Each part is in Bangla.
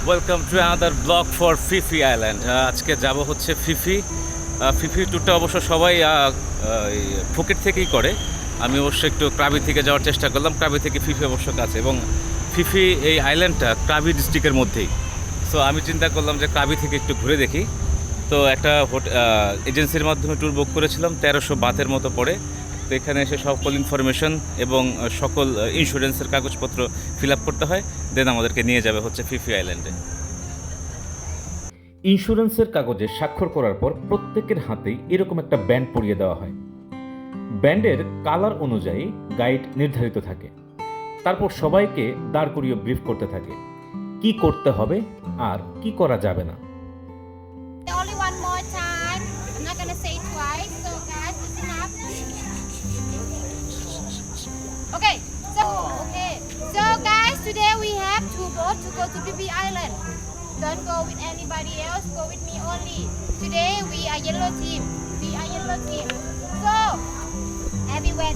Welcome to another blog for Phi Phi island. আজকে যাব হচ্ছে ফিফি। ফিফি ট্যুরটা অবশ্য সবাই ফুকেট থেকেই করে। আমি অবশ্য একটু ক্রাবি থেকে যাওয়ার চেষ্টা করলাম। ক্রাবি থেকে ফিফি অবশ্য কাছে, এবং ফিফি এই আইল্যান্ডটা ক্রাবি ডিস্ট্রিক্টের মধ্যেই। সো আমি চিন্তা করলাম যে ক্রাবি থেকে একটু ঘুরে দেখি। তো একটা এজেন্সির মাধ্যমে ট্যুর বুক করেছিলাম, 1300 বাতের মতো পড়ে। তো এখানে এসে সকল ইনফরমেশন এবং সকল ইন্স্যুরেন্সের কাগজপত্র ফিল আপ করতে হয়, দেন আমাদেরকে নিয়ে যাবে হচ্ছে ফিফি আইল্যান্ডে। ইন্স্যুরেন্সের কাগজে স্বাক্ষর করার পর প্রত্যেকের হাতেই এরকম একটা ব্যান্ড পরিয়ে দেওয়া হয়। ব্যান্ডের কালার অনুযায়ী গাইড নির্ধারিত থাকে। তারপর সবাইকে দাঁড় করিয়ে ব্রিফ করতে থাকে কি করতে হবে আর কি করা যাবে না। Only one more time. I'm not gonna say it twice. So guys, listen up. Okay. So guys, today we have two boats to go to Phi Phi Island. Don't go with anybody else. Go with me only. Today we are yellow team. We are yellow team. So everywhere.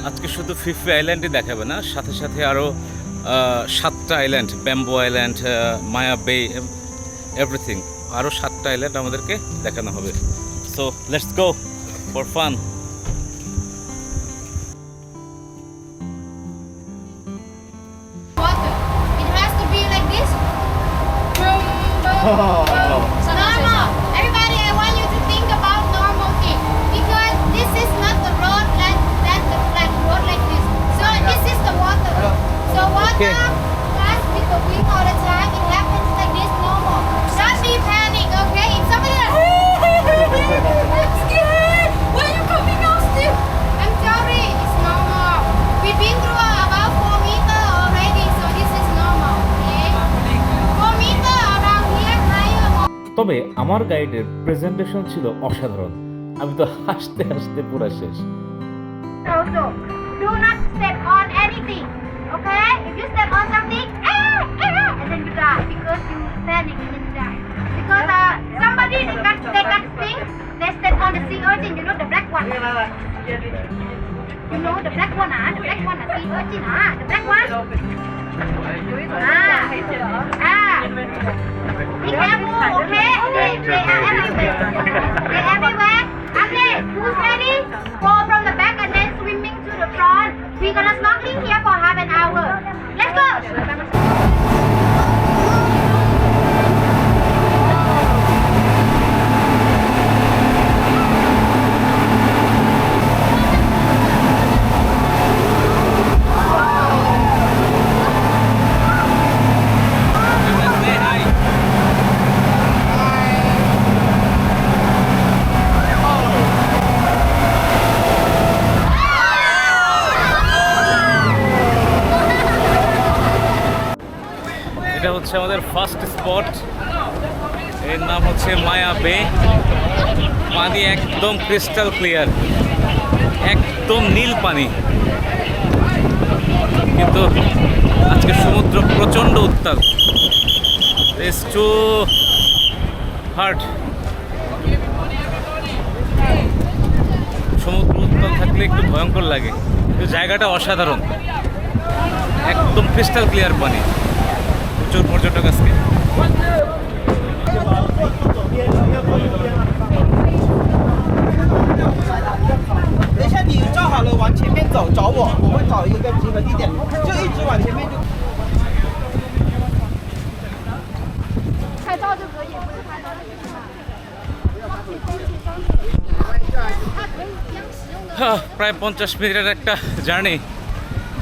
আজকে শুধু ফিফি আইল্যান্ডই দেখাবে না, সাথে সাথে আরও 7টা আইল্যান্ড, ব্যাম্বো আইল্যান্ড, মায়া বে, এভরিথিং, আরও 7টা আইল্যান্ড আমাদেরকে দেখানো হবে। So let's go for fun. Water. It has to be like this. Normal. Everybody, I want you to think about normal thing, because this is not the road like road like this. So this is the water. So water pass with the wind all the time. It happens like this normal. Don't be panic, okay? If somebody like, I'm scared. Why are you coming out still? I'm sorry. It's normal. We've been through about 4 meters already, so this is normal. Okay? 4 meters around here higher. তবে আমার গাইডের প্রেজেন্টেশন ছিল অসাধারণ। আমি তো হাসতে হাসতে পুরো শেষ। Also, do not step on anything. Okay? If you step on something, and then you die because you panic and then you die. Because somebody they got sting, they step on the sea urchin. You know the black one. You know the black one, the black one, sea urchin, the black one. Be careful, okay? They are everywhere. They're everywhere. Okay, who's ready? Go from the back and then swimming to the front. We're gonna snorkeling here for half an hour. Let's go. এটা হচ্ছে আমাদের ফার্স্ট স্পট। এর নাম হচ্ছে মায়া বে। পানি একদম ক্রিস্টাল ক্লিয়ার, একদম নীল পানি। কিন্তু আজকে সমুদ্র প্রচণ্ড উত্তাল। It's too hard. সমুদ্র উত্তাল থাকলে একটু ভয়ঙ্কর লাগে, কিন্তু জায়গাটা অসাধারণ, একদম ক্রিস্টাল ক্লিয়ার পানি। প্রচুর পর্যটক আজকে। 等一下，你照好了往前面走，找我，我会找一个集合地点，就一直往前面就。拍照就可以，不是拍照就可以。它可以一样使用的。 প্রায় 50 মিনিটের একটা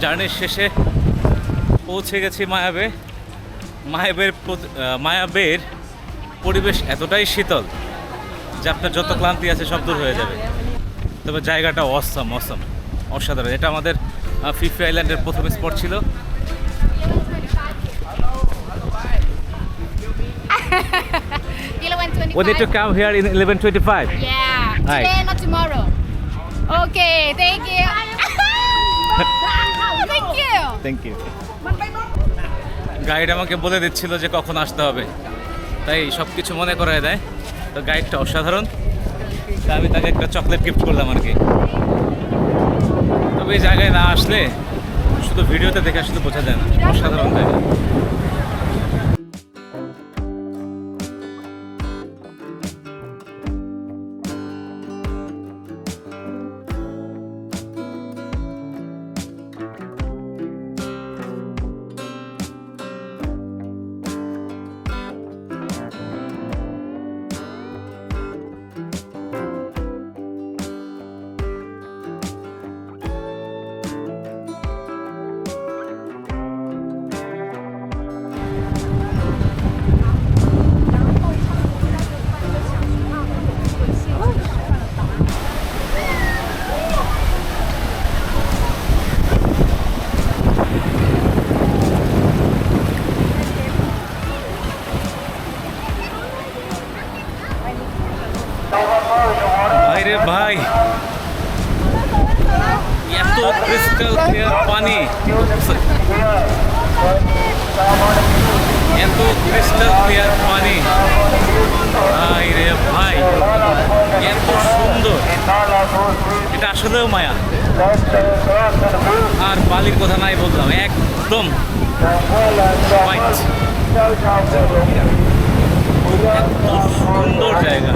জার্নির শেষে পৌঁছে গেছি মায়াবে। মায়াবের পরিবেশ এতটাই শীতল যে আপনার যত ক্লান্তি আছে সব দূর হয়ে যাবে। তবে জায়গাটা অসাম অসাধারণ। এটা আমাদের ফিফি আইল্যান্ডের প্রথম স্পট ছিল। We need to come here in 11:25. Yeah, Hi. today not tomorrow. Okay, thank you. Thank you. Thank you. Guide আমাকে বলে দিচ্ছিল যে কখন আসতে হবে, তাই সব কিছু মনে করায় দেয়। তো গাইডটা অসাধারণ, তাই আমি তাকে একটা চকলেট গিফট করলাম আর কি। তবে এই জায়গায় না আসলে শুধু ভিডিওতে দেখে আসলে বোঝা যায় না, অসাধারণ জায়গা। ক্রিস্টাল ক্লিয়ার পানি, এত ক্রিস্টাল ক্লিয়ার পানি, ভাই রে ভাই, এত সুন্দর, এটা আসলেও মায়া। আর বালির কথা নাই বললাম, একদম হোয়াইট, এত সুন্দর জায়গা।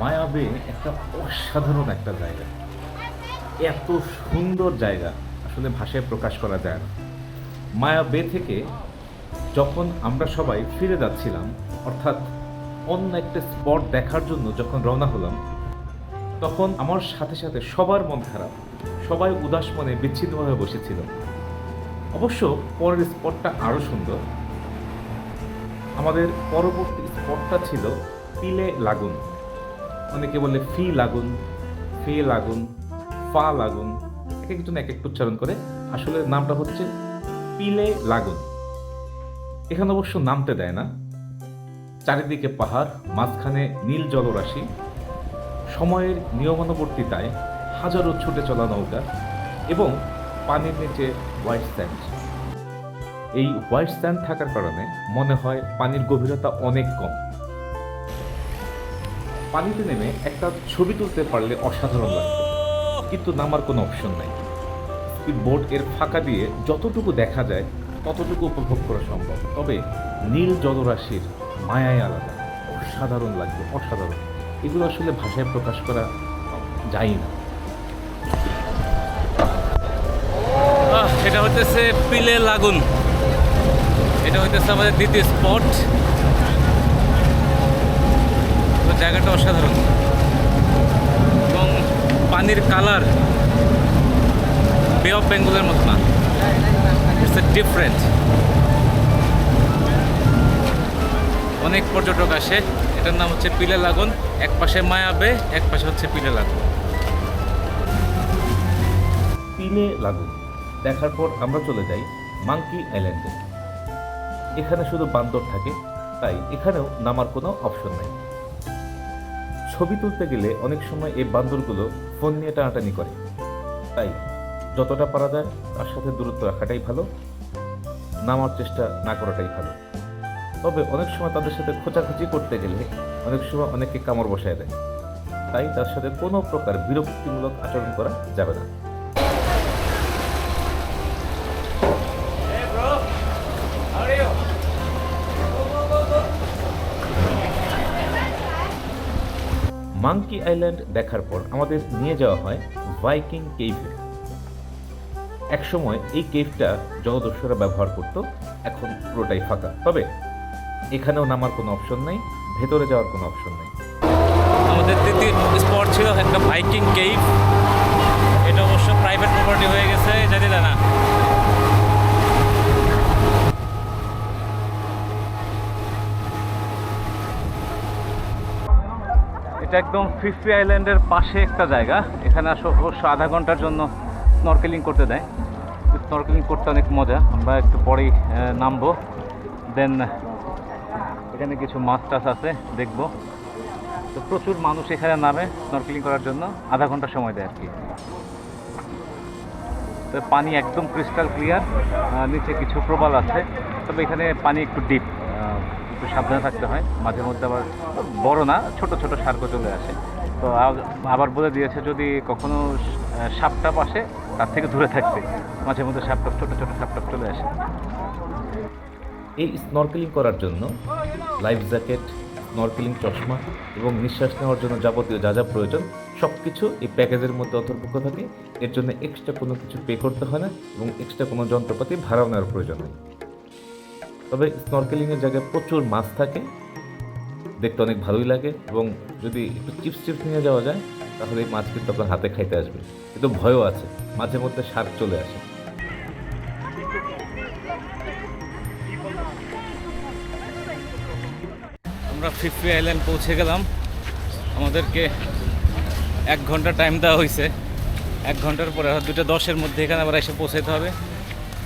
মায়া বে একটা অসাধারণ একটা জায়গা, এত সুন্দর জায়গা আসলে ভাষায় প্রকাশ করা যায় না। মায়া বে থেকে যখন আমরা সবাই ফিরে যাচ্ছিলাম, অর্থাৎ অন্য একটা স্পট দেখার জন্য যখন রওনা হলাম, তখন আমার সাথে সাথে সবার মন খারাপ, সবাই উদাস মনে বিচ্ছিন্নভাবে বসেছিল। অবশ্য পরের স্পটটা আরও সুন্দর। আমাদের পরবর্তী স্পটটা ছিল পিলে লাগুন, অনেকে বলে ফি লাগুন, ফে লাগুন, ফা লাগুন, এক একজন এক একটা উচ্চারণ করে। আসলে নামটা হচ্ছে পিলে লাগুন। এখানে অবশ্য নামতে দেয় না, চারিদিকে পাহাড়, মাঝখানে নীল জলরাশি, সময়ের নিয়মানুবর্তিতায় হাজারো ছুটে চলা নৌকা এবং পানির নিচে হোয়াইট স্যান্ড। এই হোয়াইট স্যান্ড থাকার কারণে মনে হয় পানির গভীরতা অনেক কম। পানিতে নেমে একটা ছবি তুলতে পারলে অসাধারণ লাগবে, কিন্তু নামার কোনো অপশন নাই। স্পিড বোট এর ফাঁকা দিয়ে যতটুকু দেখা যায় ততটুকু উপভোগ করা সম্ভব। তবে নীল জলরাশির মায়াই আলাদা, অসাধারণ লাগবে, অসাধারণ। এগুলো আসলে ভাষায় প্রকাশ করা যায় না। এটা হইতেছে পিলে লাগুন, এটা হইতেছে আমাদের দ্বিতীয় স্পট। জায়গাটা অসাধারণ এবং পানির কালার বে অফ বেঙ্গলের মতো না, ইটস এ ডিফারেন্ট। অনেক পর্যটক আসে। এটার নাম হচ্ছে পিলে লাগুন। এক পাশে মায়া বে, এক পাশে হচ্ছে পিলে লাগুন। পিলে লাগুন দেখার পর আমরা চলে যাই মাঙ্কি আইল্যান্ডে। এখানে শুধু বান্দর থাকে, তাই এখানেও নামার কোনো অপশন নেই। ছবি তুলতে গেলে অনেক সময় এই বান্দরগুলো ফোন নিয়ে টানাটানি করে, তাই যতটা পারা যায় তার সাথে দূরত্ব রাখাটাই ভালো, নামার চেষ্টা না করাটাই ভালো। তবে অনেক সময় তাদের সাথে খোঁচাখুচি করতে গেলে অনেক সময় অনেকে কামড় বসায় দেয়, তাই তার সাথে কোনো প্রকার বিরক্তিমূলক আচরণ করা যাবে না। মাঙ্কি আইল্যান্ড দেখার পর আমাদের নিয়ে যাওয়া হয় ভাইকিং কেভে। একসময় এই কেভটা জলদস্যুরা ব্যবহার করত, এখন পুরোটাই ফাঁকা। তবে এখানেও নামার কোনো অপশন নেই, ভেতরে যাওয়ার কোনো অপশন নেই। আমাদের তৃতীয় স্পট ছিল একটা ভাইকিং কেভ। এটা অবশ্য প্রাইভেট প্রপার্টি হয়ে গেছে, জানি না। এটা একদম ফিফি আইল্যান্ডের পাশে একটা জায়গা। এখানে অবশ্য আধা ঘন্টার জন্য স্নরকেলিং করতে দেয়। স্নরকেলিং করতে অনেক মজা। আমরা একটু পরেই নামবো, দেন এখানে কিছু মাছ টাছ আছে দেখবো। তো প্রচুর মানুষ এখানে নামে স্নরকেলিং করার জন্য, আধা ঘন্টা সময় দেয় আর কি। তো পানি একদম ক্রিস্টাল ক্লিয়ার, নিচে কিছু প্রবাল আছে, তবে এখানে পানি একটু ডিপ, একটু সাবধানে থাকতে হয়। মাঝে মধ্যে আবার বড় না, ছোট ছোট সার্ক চলে আসে। তো আবার বলে দিয়েছে যদি কখনো সাপটাপ আসে তার থেকে দূরে থাকতে, মাঝে মধ্যে সাপটাপ, ছোট ছোট সাপটাপ চলে আসে। এই স্নরকেলিং করার জন্য লাইফ জ্যাকেট, স্নরকেলিং চশমা এবং নিঃশ্বাস নেওয়ার জন্য যাবতীয় যা যা প্রয়োজন সব কিছু এই প্যাকেজের মধ্যে অন্তর্ভুক্ত থাকে। এর জন্য এক্সট্রা কোনো কিছু পে করতে হয় না এবং এক্সট্রা কোনো যন্ত্রপাতি ভাড়াও নেওয়ার প্রয়োজন নেই। তবে স্নরকেলিংয়ের জায়গায় প্রচুর মাছ থাকে, দেখতে অনেক ভালোই লাগে। এবং যদি একটু চিপস নিয়ে যাওয়া যায় তাহলে এই মাছ কিন্তু আপনার হাতে খাইতে আসবে। কিন্তু ভয়ও আছে, মাঝে মধ্যে শার্ক চলে আসে। আমরা ফিফি আইল্যান্ড পৌঁছে গেলাম। আমাদেরকে 1 ঘন্টা টাইম দেওয়া হয়েছে। 1 ঘন্টার পরে 2:10-এর মধ্যে এখানে আবার এসে পৌঁছাতে হবে।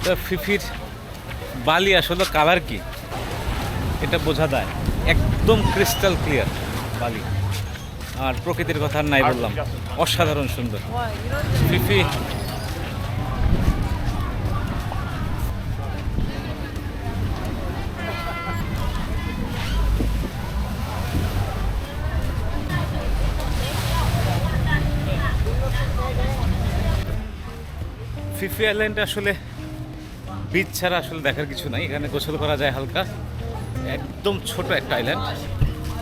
তো ফিফির বালি আসলে কালার কি এটা বোঝা যায়, একদম ক্রিস্টাল ক্লিয়ার বালি। আর প্রকৃতির কথা আর নাই বললাম, অসাধারণ সুন্দর ফিফি। ফিফি আইল্যান্ডে আসলে বিচ ছাড়া আসলে দেখার কিছু নাই। এখানে গোসল করা যায় হালকা, একদম ছোট একটা আইল্যান্ড।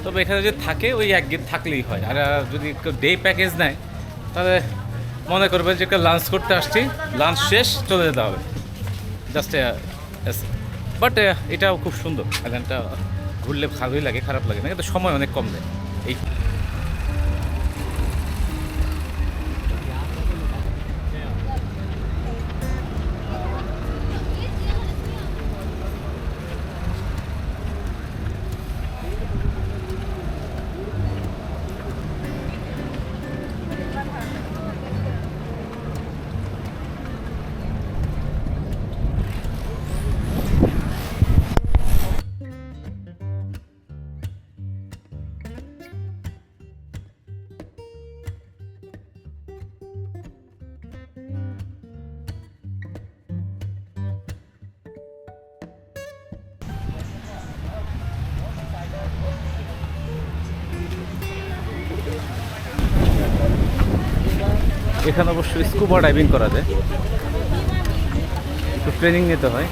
তবে এখানে যদি থাকে ওই একদিন থাকলেই হয়। আর যদি কেউ ডে প্যাকেজ নেয় তাহলে মনে করবে যে লাঞ্চ করতে আসছি, লাঞ্চ শেষ চলে যেতে হবে জাস্ট। বাট এটাও খুব সুন্দর আইল্যান্ডটা, ঘুরলে ভালোই লাগে, খারাপ লাগে না, কিন্তু সময় অনেক কম দেয় এই। এখানে অবশ্যই স্কুবা ডাইভিং করা যায়, একটু ট্রেনিং নিতে হয়।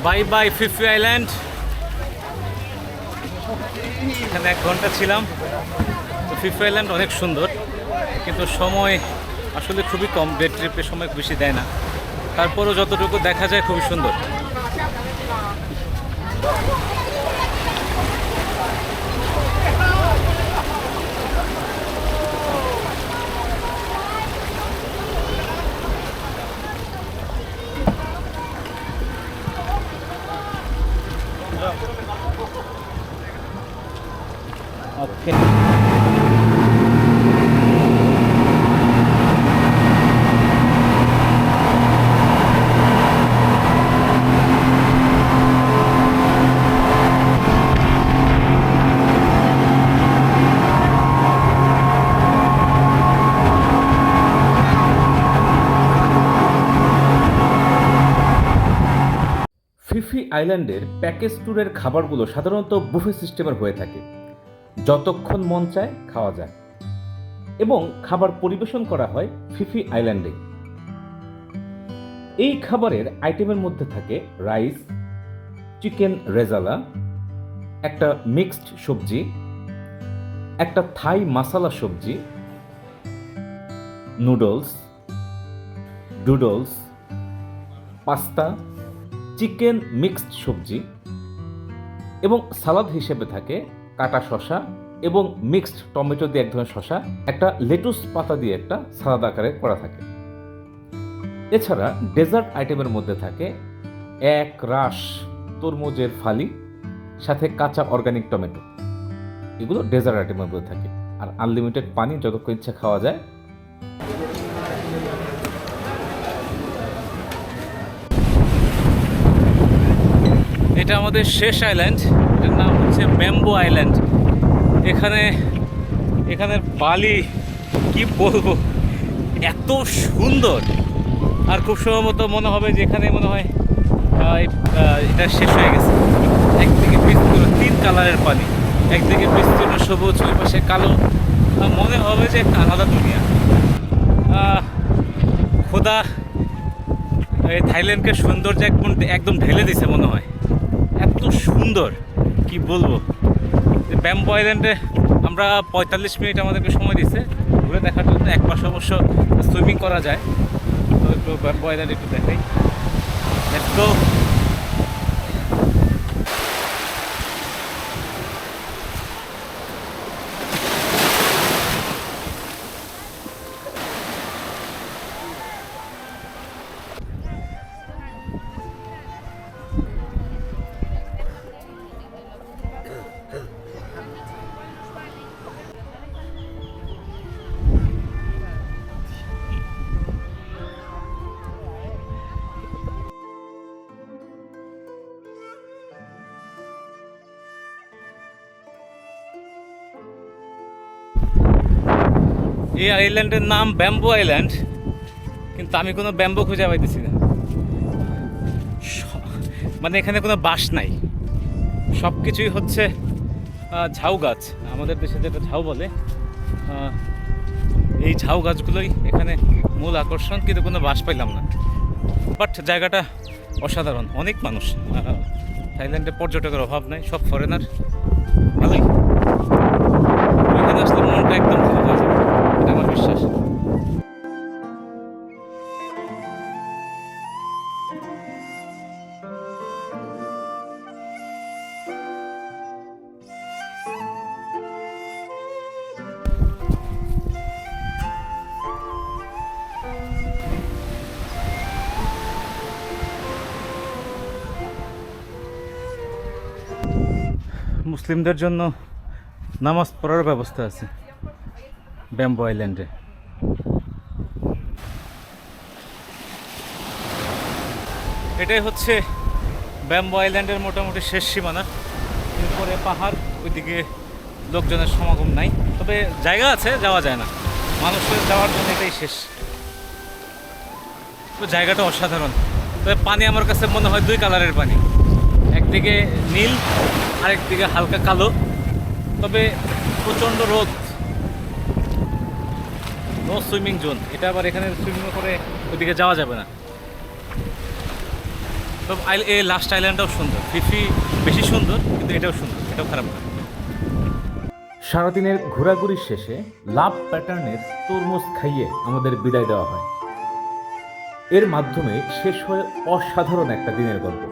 Bye bye Phi Phi island. এখানে 1 ঘন্টা ছিলাম। তো ফিফি আইল্যান্ড অনেক সুন্দর, কিন্তু সময় আসলে খুবই কম, ডে ট্রিপে সময় বেশি দেয় না। তারপরও যতটুকু দেখা যায় খুবই সুন্দর। ওকে, ফিফি আইল্যান্ডের প্যাকেজ ট্যুরের খাবারগুলো সাধারণত বুফে সিস্টেমের হয়ে থাকে, যতক্ষণ মন চায় খাওয়া যায়, এবং খাবার পরিবেশন করা হয় ফিফি আইল্যান্ডে। এই খাবারের আইটেমের মধ্যে থাকে রাইস, চিকেন রেজালা, একটা মিক্সড সবজি, একটা থাই মাসালা সবজি, noodles, Doodles, pasta, chicken mixed সবজি, এবং সালাদ হিসেবে থাকে কাটা শসা এবং মিক্সড টমেটো দিয়ে এক ধরনের শসা, একটা লেটুস পাতা দিয়ে একটা সালাদ আকারে করা থাকে। এছাড়া ডেজার্ট আইটেমের মধ্যে থাকে এক রাশ তরমুজের ফালি, সাথে কাঁচা অর্গানিক টমেটো। এগুলো ডেজার্ট আইটেমের মধ্যে থাকে। আর আনলিমিটেড পানি যতক্ষণ ইচ্ছা খাওয়া যায়। এটা আমাদের শেষ আইল্যান্ড, এটার নাম হচ্ছে ব্যাম্বো আইল্যান্ড। এখানের বালি কি বলবো, এত সুন্দর। আর খুব সম্ভবত মনে হবে যে এখানে মনে হয় এটা শেষ হয়ে গেছে। একদিকে বিস্তীর্ণ 3 কালারের পানি, একদিকে বিস্তীর্ণ সবুজ, ওই পাশে কালো। মনে হবে যে একটা আলাদা দুনিয়া। খোদা এই থাইল্যান্ডকে সৌন্দর্য একদম ঢেলে দিছে মনে হয়, এত সুন্দর কি বলবো। ব্যাম্বো আইল্যান্ডে আমরা 45 মিনিট আমাদেরকে সময় দিচ্ছে ঘুরে দেখার জন্য। এক পাশে অবশ্য সুইমিং করা যায়, তো একটু ব্যাম্বো আইল্যান্ড একটু দেখাই। Let's go. এই আইল্যান্ডের নাম ব্যাম্বো আইল্যান্ড, কিন্তু আমি কোনো ব্যাম্বো খুঁজে পাইতেছি না। মানে এখানে কোনো বাঁশ নাই, সব কিছুই হচ্ছে ঝাউ গাছ, আমাদের দেশে যেটা ঝাউ বলে। এই ঝাউ গাছগুলোই এখানে মূল আকর্ষণ, কিন্তু কোনো বাঁশ পাইলাম না। বাট জায়গাটা অসাধারণ, অনেক মানুষ। থাইল্যান্ডে পর্যটকের অভাব নাই, সব ফরেনার। ভালোই, এখানে আসলে মনটা একদম ভালো হয়ে যাবে, এটা আমার বিশ্বাস। মুসলিমদের জন্য নামাজ পড়ার ব্যবস্থা আছে ব্যাম্বো আইল্যান্ডে। এটাই হচ্ছে ব্যাম্বো আইল্যান্ডের মোটামুটি শেষ সীমানা। এরপরে পাহাড়, ওইদিকে লোকজনের সমাগম নাই, তবে জায়গা আছে, যাওয়া যায় না, মানুষের যাওয়ার জন্য এটাই শেষ। তো জায়গাটা অসাধারণ। তবে পানি আমার কাছে মনে হয় 2 কালারের পানি, একদিকে নীল আরেকদিকে হালকা কালো। তবে প্রচণ্ড রোদ, নো সুইমিং জোন। এটা আবার এখানে সুইমিং করে ওইদিকে যাওয়া যাবে না। তো এই লাস্ট আইল্যান্ডটাও সুন্দর, ফিফি বেশি সুন্দর, কিন্তু এটাও সুন্দর, এটাও খারাপ না। সারাদিনের ঘোরাঘুরির শেষে লাভ প্যাটার্নের তরমুজ খাইয়ে আমাদের বিদায় দেওয়া হয়। এর মাধ্যমে শেষ হয় অসাধারণ একটা দিনের গল্প।